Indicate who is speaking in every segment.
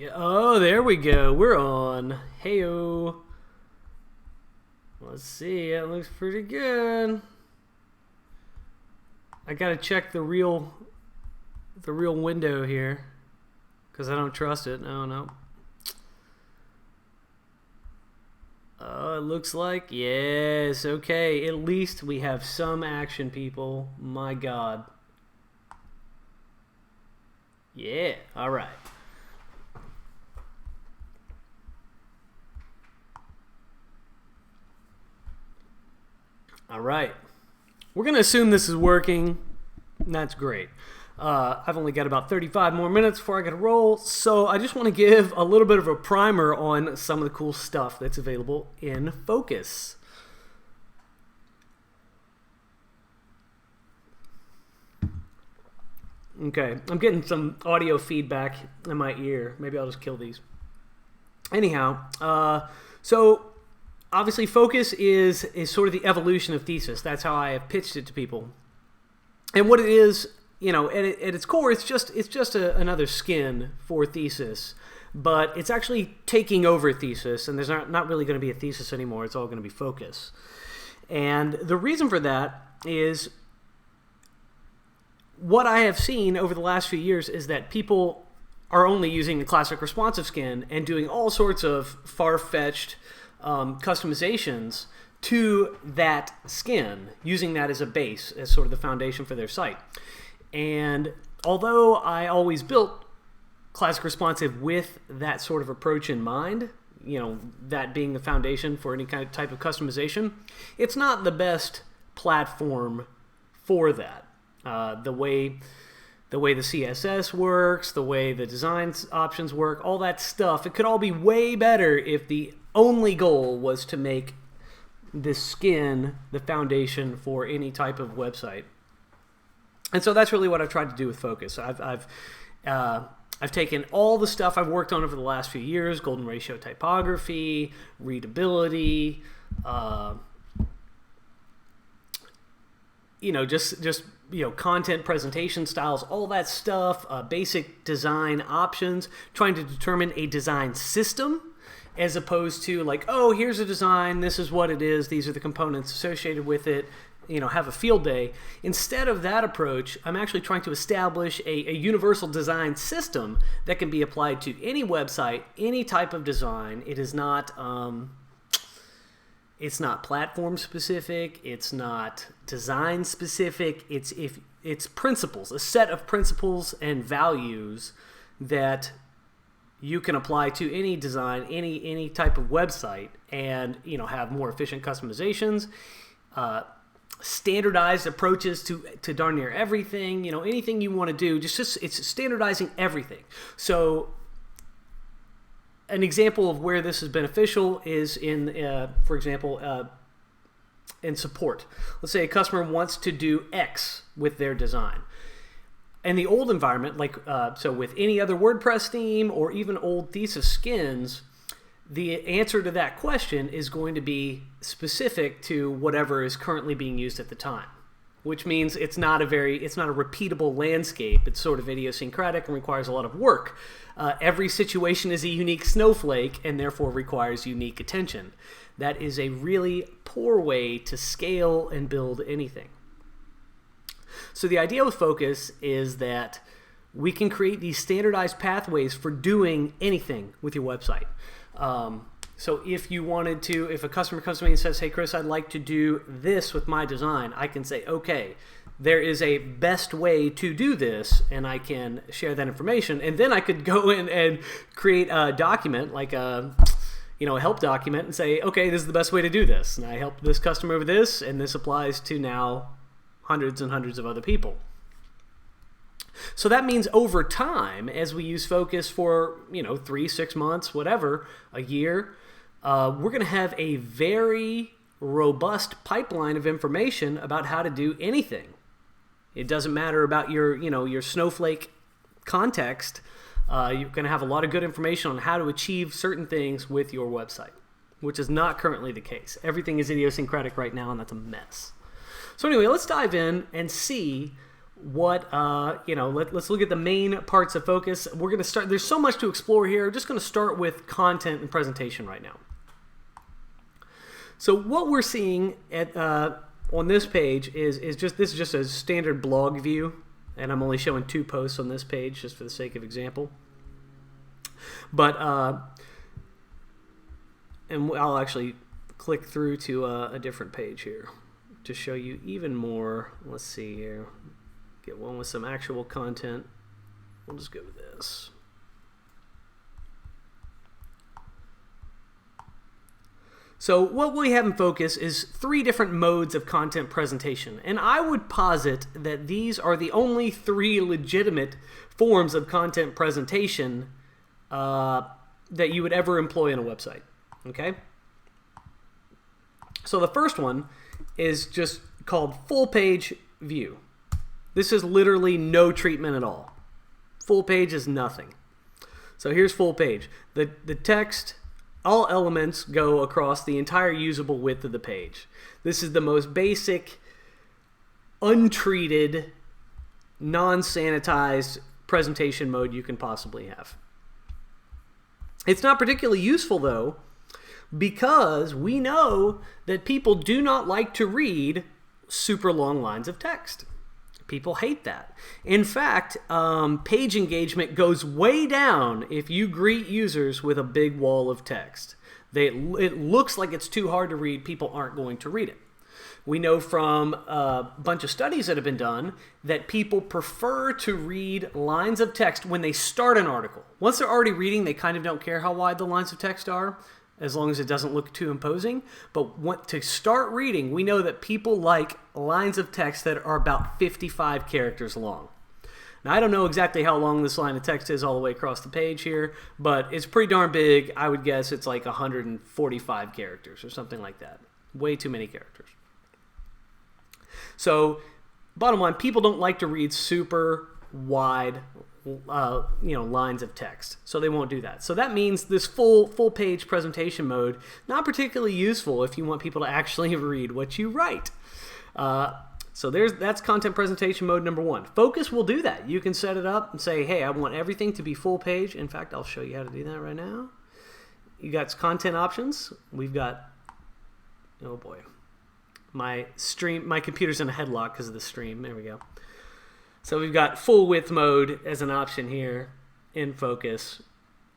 Speaker 1: Yeah. Oh, there we go. We're on. Heyo. Let's see. It looks pretty good. I gotta check the real window here because I don't trust it. No. Oh, it looks like yes. Okay. At least we have some action, people. My God. Yeah. All right. All right. We're going to assume this is working. That's great. I've only got about 35 more minutes before I get to roll, so I just want to give a little bit of a primer on some of the cool stuff that's available in Focus. Okay, I'm getting some audio feedback in my ear. Maybe I'll just kill these. Anyhow, so obviously Focus is sort of the evolution of Thesis. That's how I have pitched it to people. And what it is, you know, at its core, it's just another skin for Thesis, but it's actually taking over Thesis, and there's not really going to be a Thesis anymore. It's all going to be Focus. And the reason for that is what I have seen over the last few years is that people are only using the classic responsive skin and doing all sorts of far-fetched customizations to that skin, using that as a base, as sort of the foundation for their site. And although I always built classic responsive with that sort of approach in mind, you know, that being the foundation for any kind of type of customization, it's not the best platform for that. The way the CSS works, the way the design options work, all that stuff, it could all be way better if the only goal was to make this skin the foundation for any type of website. And so that's really what I've tried to do with Focus. I've taken all the stuff I've worked on over the last few years: golden ratio typography, readability, just content presentation styles, all that stuff, basic design options, trying to determine a design system as opposed to like, oh, here's a design, this is what it is, these are the components associated with it, have a field day. Instead of that approach, I'm actually trying to establish a universal design system that can be applied to any website, any type of design. It is not it's not platform specific, it's not design specific, it's principles, a set of principles and values that you can apply to any design, any type of website, and have more efficient customizations, standardized approaches to darn near everything. Anything you want to do, just it's standardizing everything. So an example of where this is beneficial is in, for example, in support. Let's say a customer wants to do X with their design. In the old environment, so with any other WordPress theme or even old Thesis skins, the answer to that question is going to be specific to whatever is currently being used at the time, which means it's not a repeatable landscape. It's sort of idiosyncratic and requires a lot of work. Every situation is a unique snowflake and therefore requires unique attention. That is a really poor way to scale and build anything. So the idea with Focus is that we can create these standardized pathways for doing anything with your website. So if a customer comes to me and says, hey, Chris, I'd like to do this with my design, I can say, okay, there is a best way to do this, and I can share that information. And then I could go in and create a document, like a help document, and say, okay, this is the best way to do this. And I helped this customer with this, and this applies to now hundreds and hundreds of other people. So that means over time, as we use Focus for 3, 6 months, whatever, a year, we're going to have a very robust pipeline of information about how to do anything. It doesn't matter about your snowflake context. You're going to have a lot of good information on how to achieve certain things with your website, which is not currently the case. Everything is idiosyncratic right now, and that's a mess. So anyway, let's dive in and see what let's look at the main parts of focus. We're going to start. There's so much to explore here. We're just going to start with content and presentation right now. So what we're seeing at on this page is just a standard blog view, and I'm only showing 2 posts on this page just for the sake of example. But and I'll actually click through to a different page here to show you even more. Let's see here. Get one with some actual content. We'll just go with this. So what we have in focus is 3 different modes of content presentation. And I would posit that these are the only 3 legitimate forms of content presentation that you would ever employ on a website. Okay? So the first one is just called full page view. This is literally no treatment at all. Full page is nothing. So here's full page. The text, all elements go across the entire usable width of the page. This is the most basic, untreated, non-sanitized presentation mode you can possibly have. It's not particularly useful though, because we know that people do not like to read super long lines of text. People hate that. In fact, page engagement goes way down if you greet users with a big wall of text. It looks like it's too hard to read. People aren't going to read it. We know from a bunch of studies that have been done that people prefer to read lines of text when they start an article. Once they're already reading, they kind of don't care how wide the lines of text are, as long as it doesn't look too imposing. But to start reading, we know that people like lines of text that are about 55 characters long. Now, I don't know exactly how long this line of text is all the way across the page here, but it's pretty darn big. I would guess it's like 145 characters or something like that. Way too many characters. So, bottom line, people don't like to read super wide lines of text, so they won't do that. So that means this full page presentation mode, not particularly useful if you want people to actually read what you write. So that's content presentation mode number 1. Focus will do that. You can set it up and say, hey, I want everything to be full page. In fact, I'll show you how to do that right now. You got content options. We've got, oh boy, my computer's in a headlock because of the stream. There we go. So we've got full width mode as an option here in focus.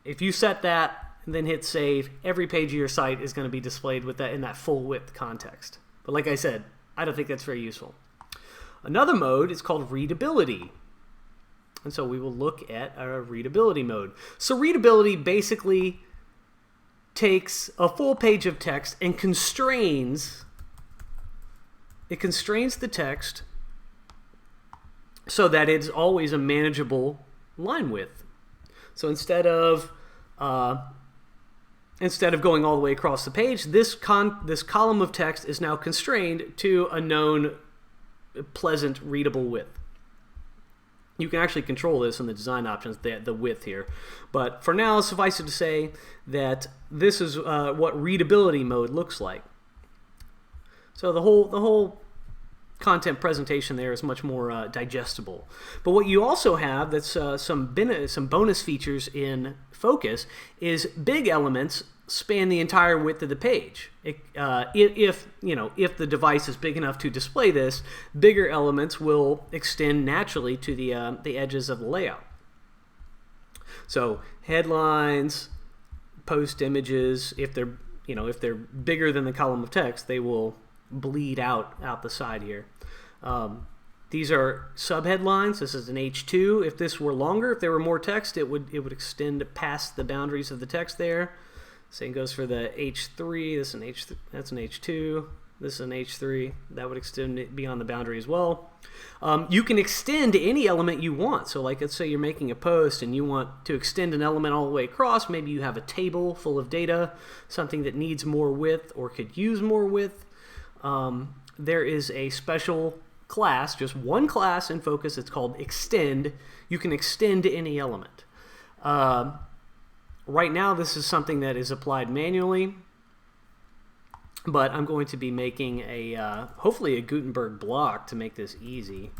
Speaker 1: If you set that and then hit save, every page of your site is going to be displayed with that in that full width context. But like I said, I don't think that's very useful. Another mode is called readability. And so we will look at our readability mode. So readability basically takes a full page of text and constrains the text so that it's always a manageable line width. So instead of going all the way across the page, this column of text is now constrained to a known pleasant readable width. You can actually control this in the design options, the width here. But for now, suffice it to say that this is what readability mode looks like. So the whole content presentation there is much more digestible. But what you also have that's some bonus features in Focus is big elements span the entire width of the page. If the device is big enough to display this, bigger elements will extend naturally to the edges of the layout. So headlines, post images, if they're bigger than the column of text, they will bleed out the side here. These are subheadlines. This is an H2. If this were longer, if there were more text, it would extend past the boundaries of the text there. Same goes for the H3. That's an H2. This is an H3. That would extend it beyond the boundary as well. You can extend any element you want. So like, let's say you're making a post and you want to extend an element all the way across. Maybe you have a table full of data, something that needs more width or could use more width. There is a special class, just one class in Focus. It's called Extend. You can extend any element. Right now, this is something that is applied manually, but I'm going to be making hopefully a Gutenberg block to make this easy.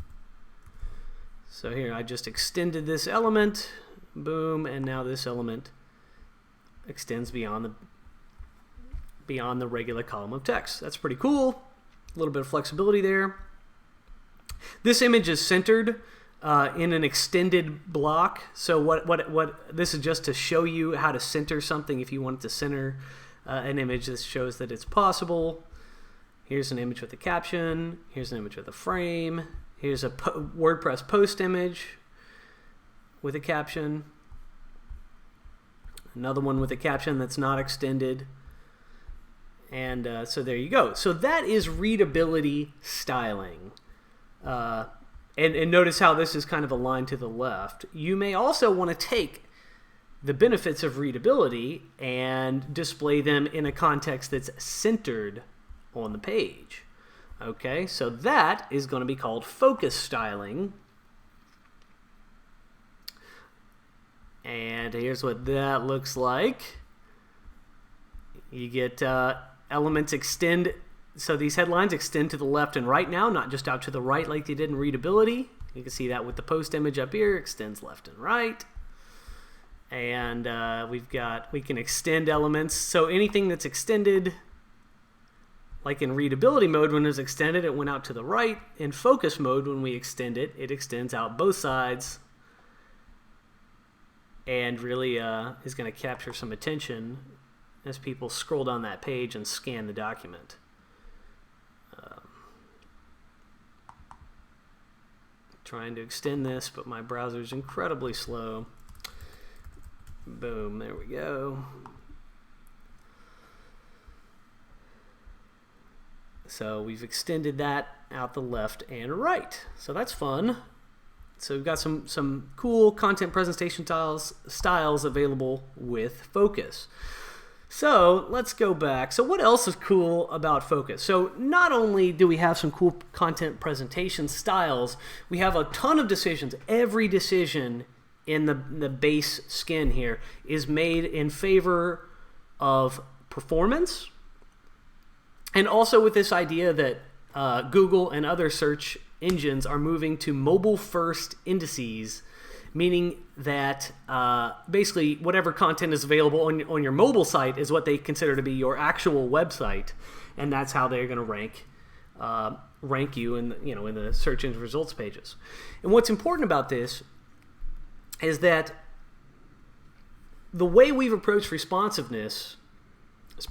Speaker 1: So here I just extended this element, boom, and now this element extends beyond the regular column of text. That's pretty cool. A little bit of flexibility there. This image is centered in an extended block. So what this is just to show you how to center something. If you want to center an image, this shows that it's possible. Here's an image with a caption. Here's an image with a frame. Here's a WordPress post image with a caption. Another one with a caption that's not extended. And so there you go. So that is readability styling. And notice how this is kind of aligned to the left. You may also want to take the benefits of readability and display them in a context that's centered on the page. Okay, so that is going to be called focus styling. And here's what that looks like. You get elements extend, so these headlines extend to the left and right now, not just out to the right like they did in readability. You can see that with the post image up here, extends left and right. And we can extend elements. So anything that's extended, like in readability mode, when it was extended, it went out to the right. In focus mode, when we extend it, it extends out both sides and really is going to capture some attention as people scroll down that page and scan the document. Trying to extend this, but my browser is incredibly slow. Boom, there we go. So we've extended that out the left and right. So that's fun. So we've got some cool content presentation styles available with Focus. So let's go back. So what else is cool about Focus? So not only do we have some cool content presentation styles, we have a ton of decisions. Every decision in the base skin here is made in favor of performance, and also with this idea that Google and other search engines are moving to mobile-first indices, meaning that basically whatever content is available on your mobile site is what they consider to be your actual website, and that's how they're going to rank you in the search engine results pages. And what's important about this is that the way we've approached responsiveness,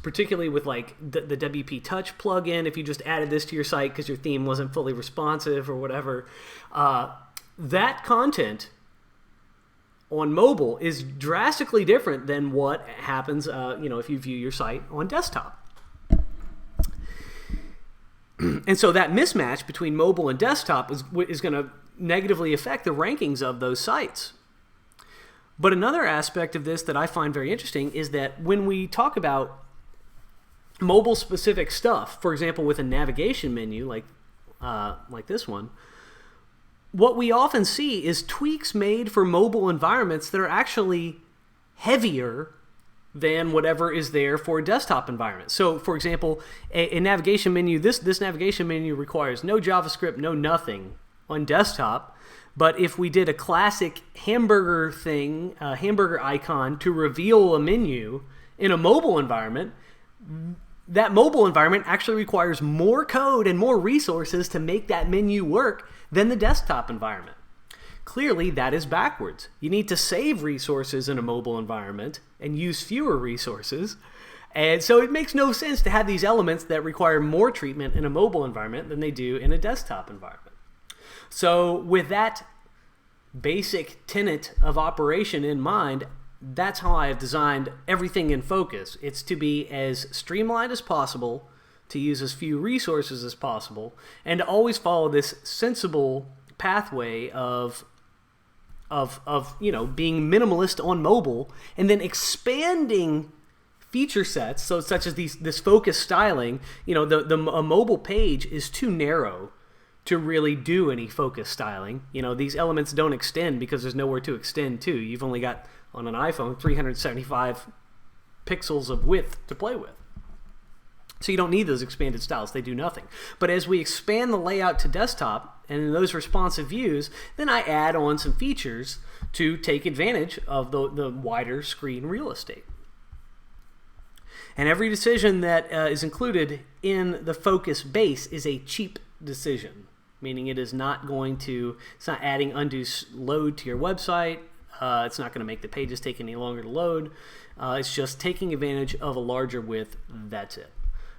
Speaker 1: particularly with like the WP Touch plugin, if you just added this to your site because your theme wasn't fully responsive or whatever, that content on mobile is drastically different than what happens if you view your site on desktop. And so that mismatch between mobile and desktop is going to negatively affect the rankings of those sites. But another aspect of this that I find very interesting is that when we talk about mobile-specific stuff, for example, with a navigation menu like this one, what we often see is tweaks made for mobile environments that are actually heavier than whatever is there for a desktop environment. So, for example, a navigation menu, this navigation menu requires no JavaScript, no nothing on desktop. But if we did a classic hamburger thing, a hamburger icon to reveal a menu in a mobile environment, that mobile environment actually requires more code and more resources to make that menu work than the desktop environment. Clearly, that is backwards. You need to save resources in a mobile environment and use fewer resources. And so it makes no sense to have these elements that require more treatment in a mobile environment than they do in a desktop environment. So with that basic tenet of operation in mind, that's how I have designed everything in Focus. It's to be as streamlined as possible, to use as few resources as possible, and to always follow this sensible pathway of being minimalist on mobile, and then expanding feature sets, so such as this Focus styling. A mobile page is too narrow to really do any Focus styling. These elements don't extend because there's nowhere to extend to. You've only got, on an iPhone, 375 pixels of width to play with. So you don't need those expanded styles. They do nothing. But as we expand the layout to desktop, And in those responsive views, then I add on some features to take advantage of the wider screen real estate. And every decision that is included in the focus base is a cheap decision, meaning it's not adding undue load to your website. It's not going to make the pages take any longer to load. It's just taking advantage of a larger width. That's it.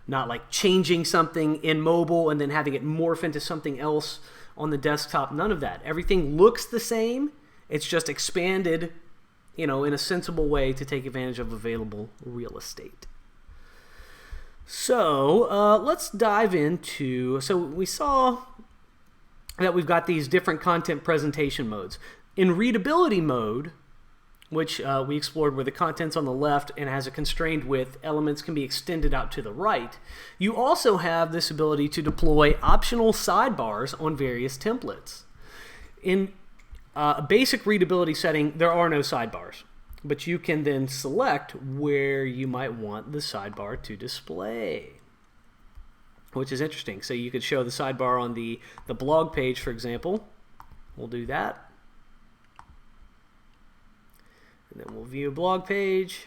Speaker 1: Not like changing something in mobile and then having it morph into something else on the desktop. None of that. Everything looks the same. It's just expanded, in a sensible way to take advantage of available real estate. So let's dive into, so we saw that we've got these different content presentation modes. In readability mode, which we explored where the content's on the left and has a constrained width, elements can be extended out to the right, you also have this ability to deploy optional sidebars on various templates. In a basic readability setting, there are no sidebars, but you can then select where you might want the sidebar to display, which is interesting. So you could show the sidebar on the blog page, for example. We'll do that. And then we'll view a blog page.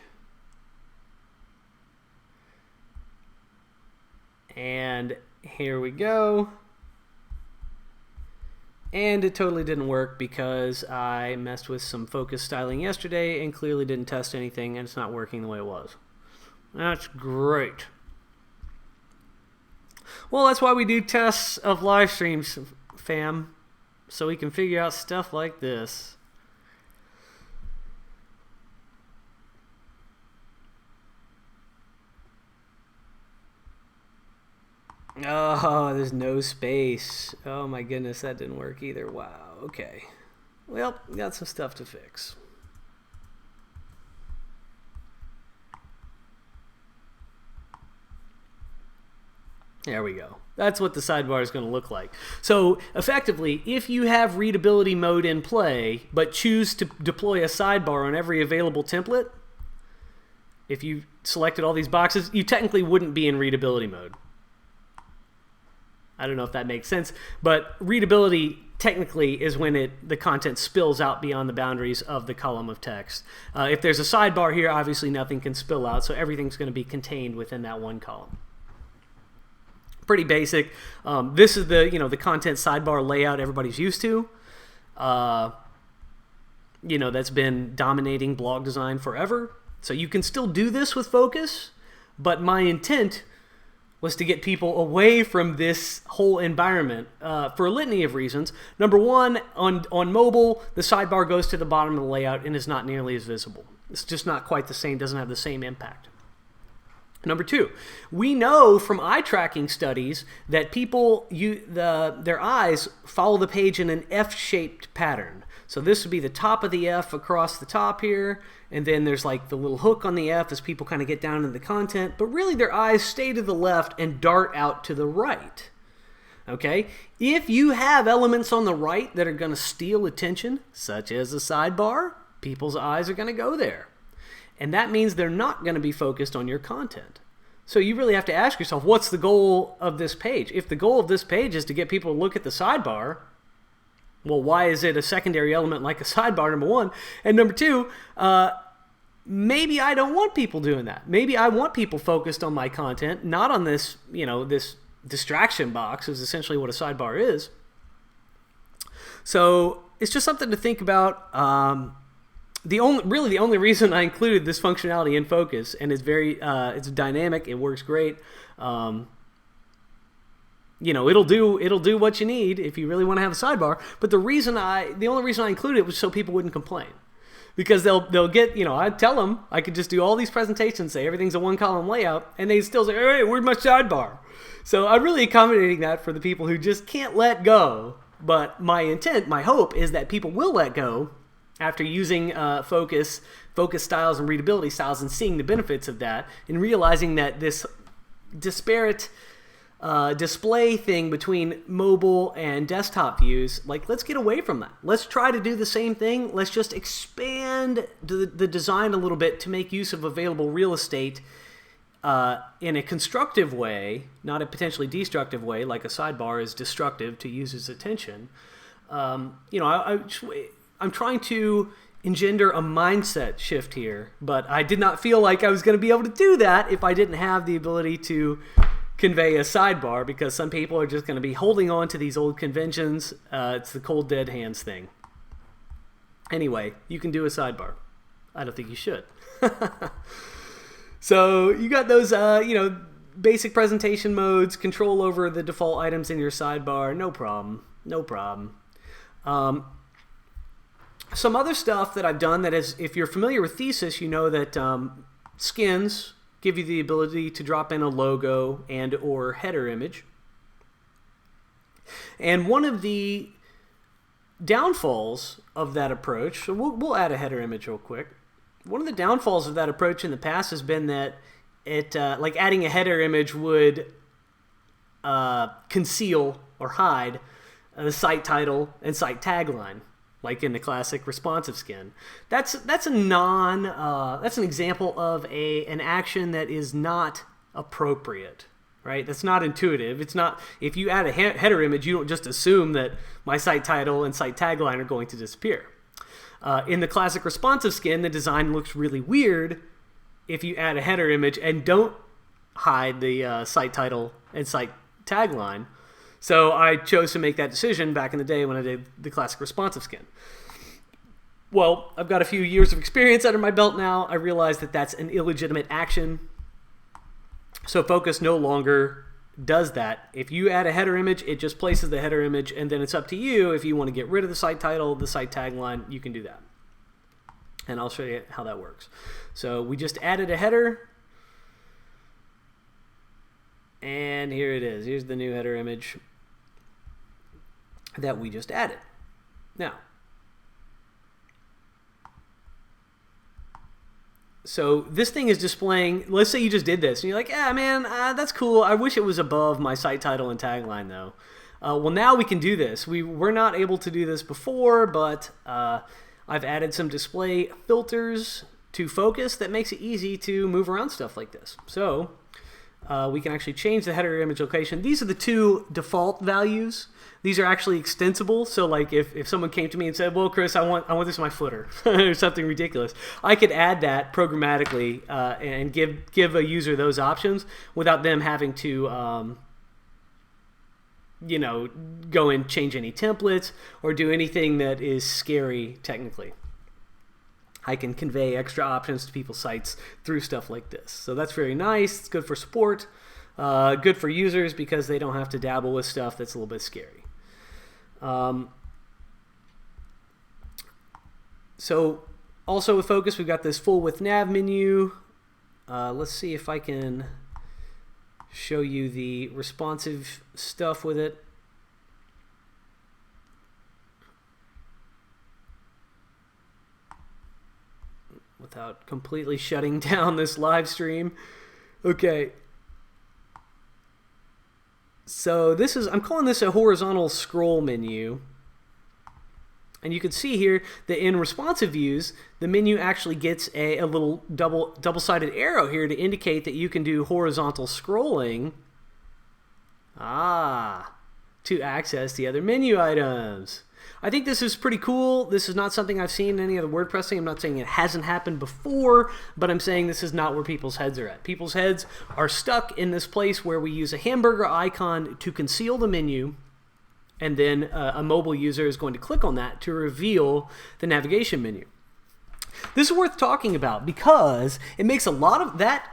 Speaker 1: And here we go. And it totally didn't work because I messed with some focus styling yesterday and clearly didn't test anything, and it's not working the way it was. That's great. Well, that's why we do tests of live streams, fam, so we can figure out stuff like this. Oh, there's no space. Oh my goodness, that didn't work either. Wow, okay. Well, got some stuff to fix. There we go. That's what the sidebar is going to look like. So effectively, if you have readability mode in play, but choose to deploy a sidebar on every available template, if you selected all these boxes, you technically wouldn't be in readability mode. I don't know if that makes sense, but readability technically is when the content spills out beyond the boundaries of the column of text. If there's a sidebar here, obviously nothing can spill out, so everything's going to be contained within that one column. Pretty basic. This is the content sidebar layout everybody's used to. That's been dominating blog design forever. So you can still do this with Focus, but my intent was to get people away from this whole environment for a litany of reasons. Number one, on mobile, the sidebar goes to the bottom of the layout and is not nearly as visible. It's just not quite the same, doesn't have the same impact. Number two, we know from eye tracking studies that their eyes follow the page in an F-shaped pattern. So this would be the top of the F across the top here, and then there's like the little hook on the F as people kind of get down into the content, but really their eyes stay to the left and dart out to the right. Okay? If you have elements on the right that are going to steal attention, such as the sidebar, people's eyes are going to go there. And that means they're not going to be focused on your content. So you really have to ask yourself, what's the goal of this page? If the goal of this page is to get people to look at the sidebar, well, why is it a secondary element like a sidebar, number one? And number two, maybe I don't want people doing that. Maybe I want people focused on my content, not on this, this distraction box is essentially what a sidebar is. So it's just something to think about. The only reason I included this functionality in Focus, and it's it's dynamic, it works great. It'll do what you need if you really want to have a sidebar. But the only reason I included it was so people wouldn't complain, because they'll get, I tell them I could just do all these presentations, say everything's a one column layout, and they still say, hey, where's my sidebar? So I'm really accommodating that for the people who just can't let go. But my intent, my hope is that people will let go after using focus styles and readability styles and seeing the benefits of that and realizing that this disparate display thing between mobile and desktop views, let's get away from that. Let's try to do the same thing. Let's just expand the design a little bit to make use of available real estate in a constructive way, not a potentially destructive way, like a sidebar is destructive to users' attention. I'm trying to engender a mindset shift here, but I did not feel like I was going to be able to do that if I didn't have the ability to convey a sidebar, because some people are just going to be holding on to these old conventions. It's the cold dead hands thing. Anyway, you can do a sidebar. I don't think you should. So you got those, basic presentation modes, control over the default items in your sidebar. No problem. Some other stuff that I've done that is, if you're familiar with Thesis, you know that skins give you the ability to drop in a logo and or header image. And one of the downfalls of that approach, so we'll add a header image real quick. One of the downfalls of that approach in the past has been that it, like adding a header image would conceal or hide the site title and site tagline, like in the classic responsive skin. That's an example of an action that is not appropriate, right? That's not intuitive. It's not, if you add a header image, you don't just assume that my site title and site tagline are going to disappear. In the classic responsive skin, the design looks really weird if you add a header image and don't hide the site title and site tagline. So I chose to make that decision back in the day when I did the classic responsive skin. Well, I've got a few years of experience under my belt now. I realize that that's an illegitimate action. So Focus no longer does that. If you add a header image, it just places the header image, and then it's up to you if you want to get rid of the site title, the site tagline, you can do that. And I'll show you how that works. So we just added a header, and here it is. Here's the new header image that we just added. Now, so this thing is displaying, let's say you just did this, and you're like, yeah, man, that's cool. I wish it was above my site title and tagline, though. Well, now we can do this. We were not able to do this before, but I've added some display filters to Focus that makes it easy to move around stuff like this. So we can actually change the header image location. These are the two default values. These are actually extensible. So like if someone came to me and said, well, Chris, I want this in my footer or something ridiculous, I could add that programmatically and give a user those options without them having to go and change any templates or do anything that is scary technically. I can convey extra options to people's sites through stuff like this. So that's very nice. It's good for support, good for users because they don't have to dabble with stuff that's a little bit scary. So also with Focus, we've got this full width nav menu. Let's see if I can show you the responsive stuff with it. Without completely shutting down this live stream. Okay. So I'm calling this a horizontal scroll menu. And you can see here that in responsive views, the menu actually gets a little double-sided arrow here to indicate that you can do horizontal scrolling. To access the other menu items. I think this is pretty cool. This is not something I've seen in any other WordPress thing. I'm not saying it hasn't happened before, but I'm saying this is not where people's heads are at. People's heads are stuck in this place where we use a hamburger icon to conceal the menu, and then a mobile user is going to click on that to reveal the navigation menu. This is worth talking about because it makes a lot of that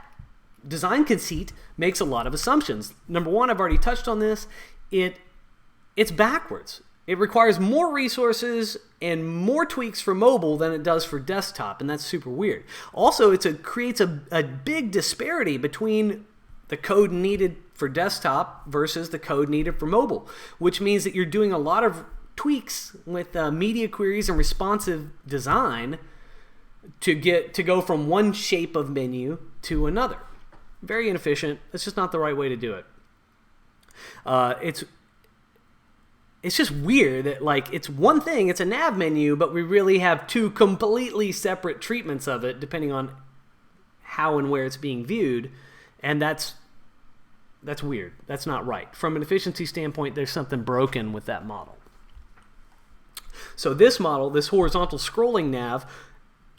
Speaker 1: design conceit makes a lot of assumptions. Number one, I've already touched on this. It's backwards. It requires more resources and more tweaks for mobile than it does for desktop, and that's super weird. Also, it creates a big disparity between the code needed for desktop versus the code needed for mobile, which means that you're doing a lot of tweaks with media queries and responsive design to go from one shape of menu to another. Very inefficient. It's just not the right way to do it. It's just weird that it's one thing, it's a nav menu, but we really have two completely separate treatments of it depending on how and where it's being viewed. And that's weird. That's not right. From an efficiency standpoint, there's something broken with that model. So this model, this horizontal scrolling nav,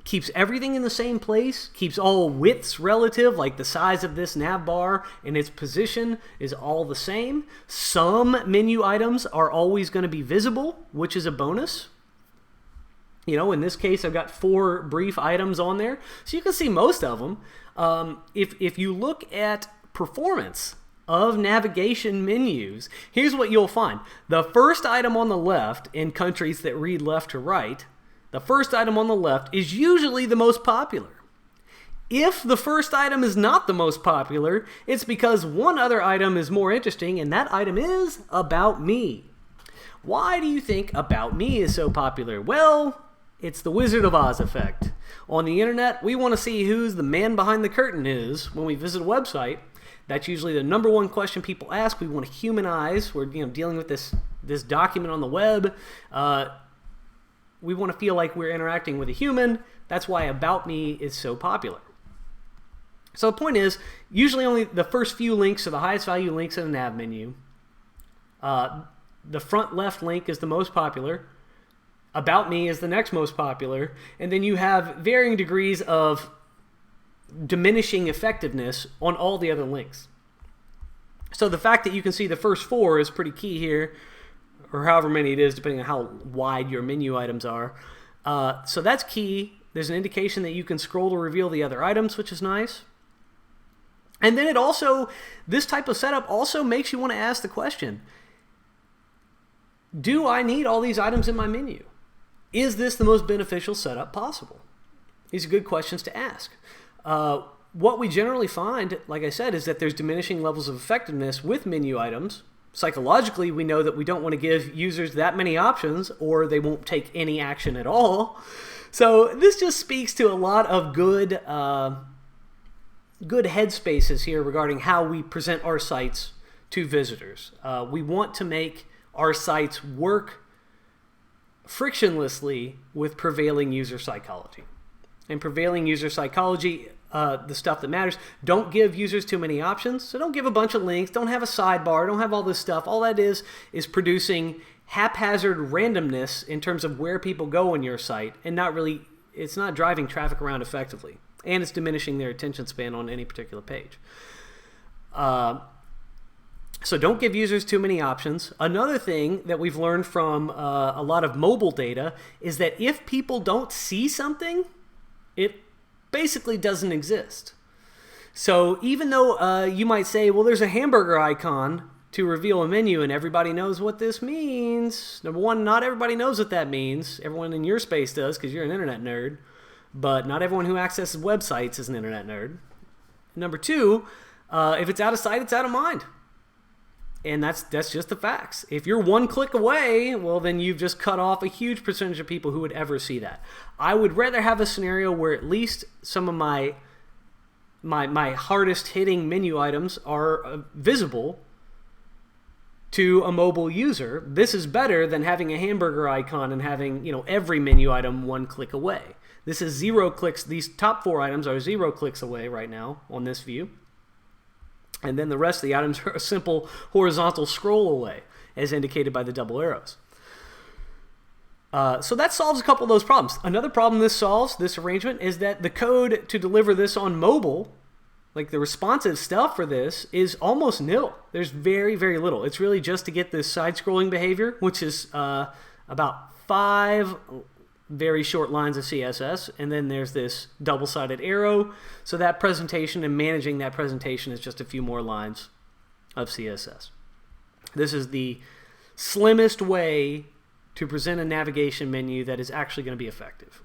Speaker 1: keeps everything in the same place, keeps all widths relative, like the size of this nav bar and its position is all the same. Some menu items are always going to be visible, which is a bonus. You know, in this case, I've got 4 brief items on there, so you can see most of them. If you look at performance of navigation menus, here's what you'll find. The first item on the left, in countries that read left to right, the first item on the left is usually the most popular. If the first item is not the most popular, it's because one other item is more interesting, and that item is About Me. Why do you think About Me is so popular? Well, it's the Wizard of Oz effect. On the internet, we want to see who's the man behind the curtain is when we visit a website. That's usually the number one question people ask. We want to humanize. We're dealing with this document on the web. We want to feel like we're interacting with a human. That's why About Me is so popular. So the point is, usually only the first few links are the highest value links in a nav menu. The front left link is the most popular. About Me is the next most popular. And then you have varying degrees of diminishing effectiveness on all the other links. So the fact that you can see the first 4 is pretty key here, or however many it is, depending on how wide your menu items are. So that's key. There's an indication that you can scroll to reveal the other items, which is nice. And then this type of setup also makes you want to ask the question, do I need all these items in my menu? Is this the most beneficial setup possible? These are good questions to ask. What we generally find, like I said, is that there's diminishing levels of effectiveness with menu items. Psychologically, we know that we don't want to give users that many options or they won't take any action at all. So this just speaks to a lot of good headspaces here regarding how we present our sites to visitors. We want to make our sites work frictionlessly with prevailing user psychology. And prevailing user psychology, the stuff that matters, don't give users too many options. So don't give a bunch of links, don't have a sidebar, don't have all this stuff. All that is producing haphazard randomness in terms of where people go on your site, and it's not driving traffic around effectively. And it's diminishing their attention span on any particular page. So don't give users too many options. Another thing that we've learned from a lot of mobile data is that if people don't see something, it basically doesn't exist. So even though you might say, well, there's a hamburger icon to reveal a menu and everybody knows what this means. Number one, not everybody knows what that means. Everyone in your space does because you're an internet nerd. But not everyone who accesses websites is an internet nerd. Number two, if it's out of sight, it's out of mind. And that's just the facts. If you're one click away, well, then you've just cut off a huge percentage of people who would ever see that. I would rather have a scenario where at least some of my hardest hitting menu items are visible to a mobile user. This is better than having a hamburger icon and having every menu item one click away. This is 0 clicks. These top 4 items are 0 clicks away right now on this view. And then the rest of the items are a simple horizontal scroll away, as indicated by the double arrows. So that solves a couple of those problems. Another problem this solves, this arrangement, is that the code to deliver this on mobile, like the responsive stuff for this, is almost nil. There's very, very little. It's really just to get this side-scrolling behavior, which is about 5 very short lines of CSS, and then there's this double-sided arrow. So that presentation and managing that presentation is just a few more lines of CSS. This is the slimmest way to present a navigation menu that is actually going to be effective.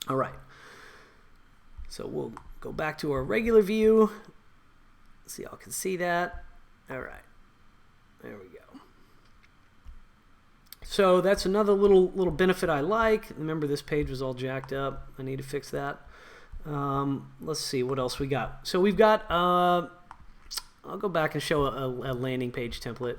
Speaker 1: All right. So we'll go back to our regular view. See, y'all can see that. All right. There we go. So that's another little benefit I like. Remember, this page was all jacked up. I need to fix that. Let's see what else we got. So we've got, I'll go back and show a landing page template.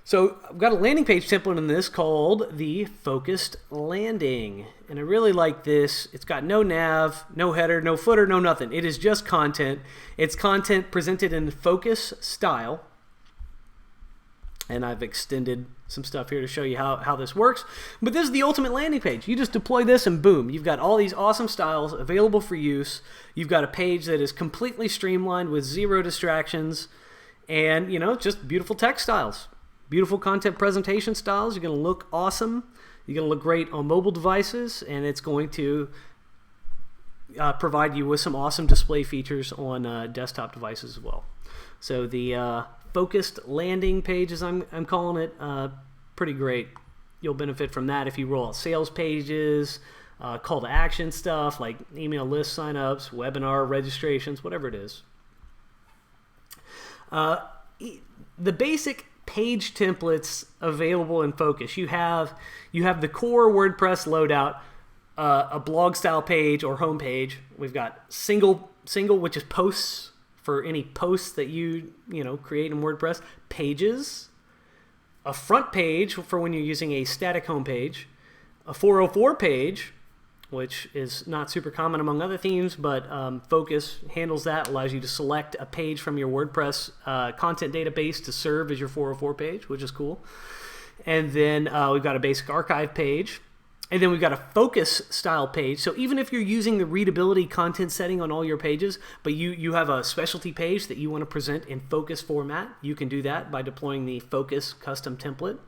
Speaker 1: So I've got a landing page template in this called the Focused Landing. And I really like this. It's got no nav, no header, no footer, no nothing. It is just content. It's content presented in focus style. And I've extended some stuff here to show you how this works. But this is the ultimate landing page. You just deploy this and boom, you've got all these awesome styles available for use. You've got a page that is completely streamlined with zero distractions and, just beautiful text styles. Beautiful content presentation styles. You're going to look awesome. You're going to look great on mobile devices, and it's going to provide you with some awesome display features on desktop devices as well. So the Focused Landing page, as I'm calling it, pretty great. You'll benefit from that if you roll out sales pages, call to action stuff like email list signups, webinar registrations, whatever it is. The basic page templates available in Focus. You have the core WordPress loadout, a blog style page or home page. We've got single, which is posts for any posts that you create in WordPress. Pages, a front page for when you're using a static home page, a 404 page, which is not super common among other themes, but Focus handles that, allows you to select a page from your WordPress content database to serve as your 404 page, which is cool. And then we've got a basic archive page, and then we've got a focus style page. So even if you're using the readability content setting on all your pages, but you have a specialty page that you want to present in Focus format, you can do that by deploying the Focus custom template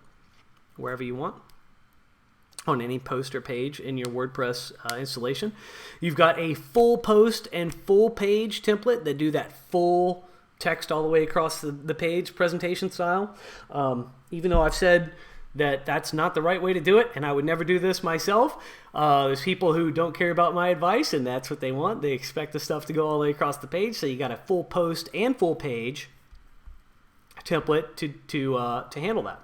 Speaker 1: wherever you want, on any post or page in your WordPress installation. You've got a full post and full page template that do that full text all the way across the page presentation style. Even though I've said that that's not the right way to do it, and I would never do this myself, there's people who don't care about my advice, and that's what they want. They expect the stuff to go all the way across the page, so you got a full post and full page template to handle that.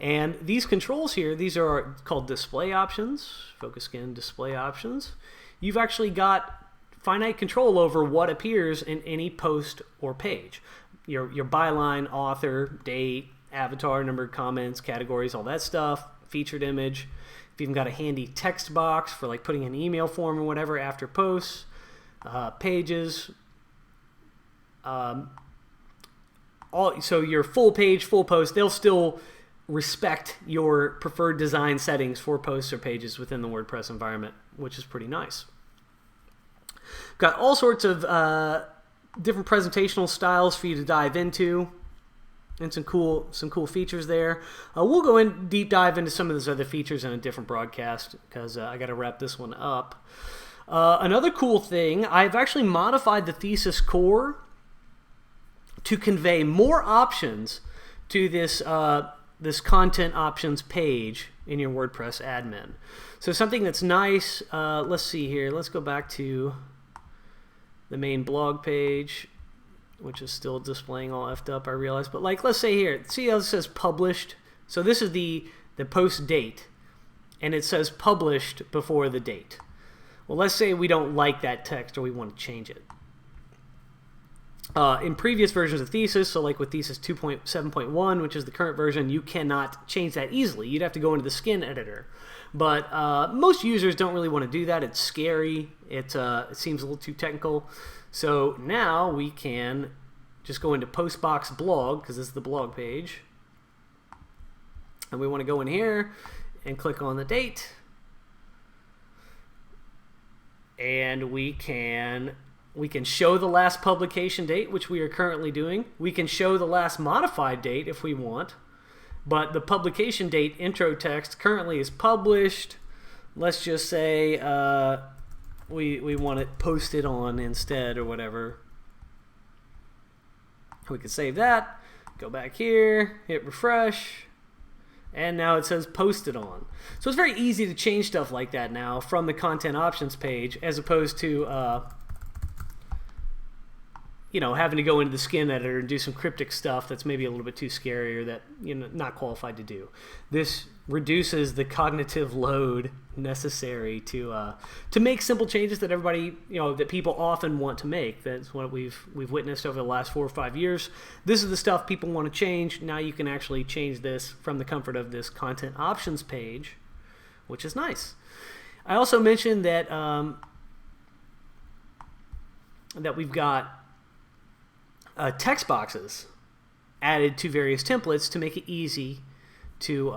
Speaker 1: And these controls here, these are called display options, Focus Skin display options. You've actually got finite control over what appears in any post or page. Your byline, author, date, avatar, number of comments, categories, all that stuff, featured image. You've even got a handy text box for like putting an email form or whatever after posts, pages, so your full page, full post, they'll still respect your preferred design settings for posts or pages within the WordPress environment, which is pretty nice. Got all sorts of different presentational styles for you to dive into, and some cool features there. We'll go in deep dive into some of those other features in a different broadcast because I got to wrap this one up. Another cool thing, I've actually modified the thesis core to convey more options to this this content options page in your WordPress admin. So something that's nice, let's see here, let's go back to the main blog page, which is still displaying all effed up, I realize, but like, let's say here, see how it says published? So this is the post date, and it says published before the date. Well, let's say we don't like that text or we want to change it. In previous versions of Thesis, so like with Thesis 2.7.1, which is the current version, you cannot change that easily. You'd have to go into the skin editor. But most users don't really want to do that. It's scary. It seems a little too technical. So now we can just go into Postbox blog, because this is the blog page. And we want to go in here and click on the date. And we can show the last publication date, which we are currently doing. We can show the last modified date if we want. But the publication date intro text currently is published. Let's just say we want it posted on instead or whatever. We can save that, go back here, hit refresh, and now it says posted on. So it's very easy to change stuff like that now from the content options page, as opposed to having to go into the skin editor and do some cryptic stuff that's maybe a little bit too scary or that not qualified to do. This reduces the cognitive load necessary to make simple changes that everybody, that people often want to make. That's what we've witnessed over the last 4 or 5 years. This is the stuff people want to change. Now you can actually change this from the comfort of this content options page, which is nice. I also mentioned that that we've got text boxes added to various templates to make it easy to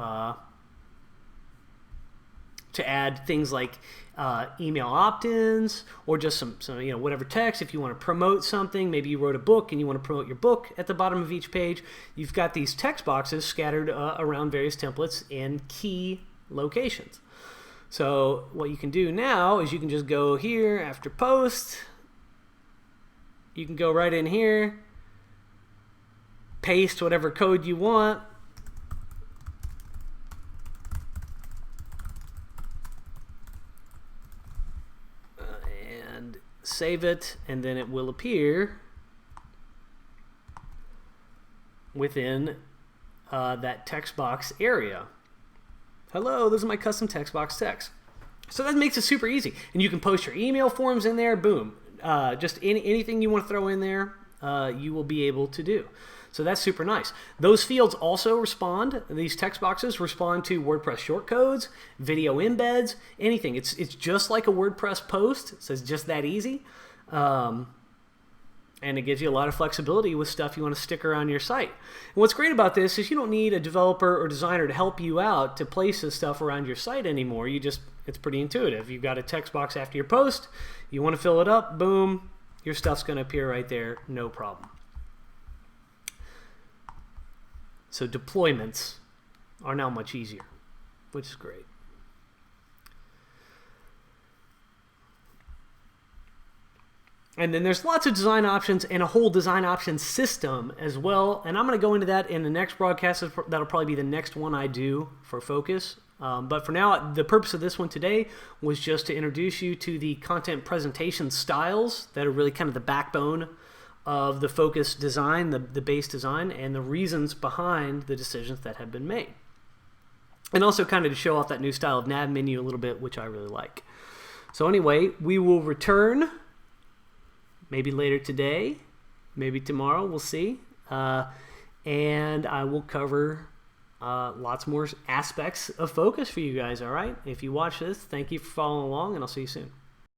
Speaker 1: add things like email opt-ins or just some whatever text. If you want to promote something, maybe you wrote a book and you want to promote your book at the bottom of each page, you've got these text boxes scattered around various templates in key locations. So what you can do now is you can just go here after post. You can go right in here, paste whatever code you want, and save it, and then it will appear within that text box area. Hello, this is my custom text box text. So that makes it super easy, and you can post your email forms in there. Boom, just anything you want to throw in there, you will be able to do. So that's super nice. Those fields also respond, these text boxes respond to WordPress shortcodes, video embeds, anything. It's just like a WordPress post, so it's just that easy. And it gives you a lot of flexibility with stuff you want to stick around your site. And what's great about this is you don't need a developer or designer to help you out to place this stuff around your site anymore. It's pretty intuitive. You've got a text box after your post, you want to fill it up, boom, your stuff's going to appear right there, no problem. So deployments are now much easier, which is great. And then there's lots of design options and a whole design options system as well. And I'm going to go into that in the next broadcast. That'll probably be the next one I do for Focus. But for now, the purpose of this one today was just to introduce you to the content presentation styles that are really kind of the backbone of the Focus design, the base design, and the reasons behind the decisions that have been made. And also kind of to show off that new style of nav menu a little bit, which I really like. So anyway, we will return maybe later today, maybe tomorrow, we'll see. And I will cover lots more aspects of Focus for you guys, all right? If you watch this, thank you for following along, and I'll see you soon.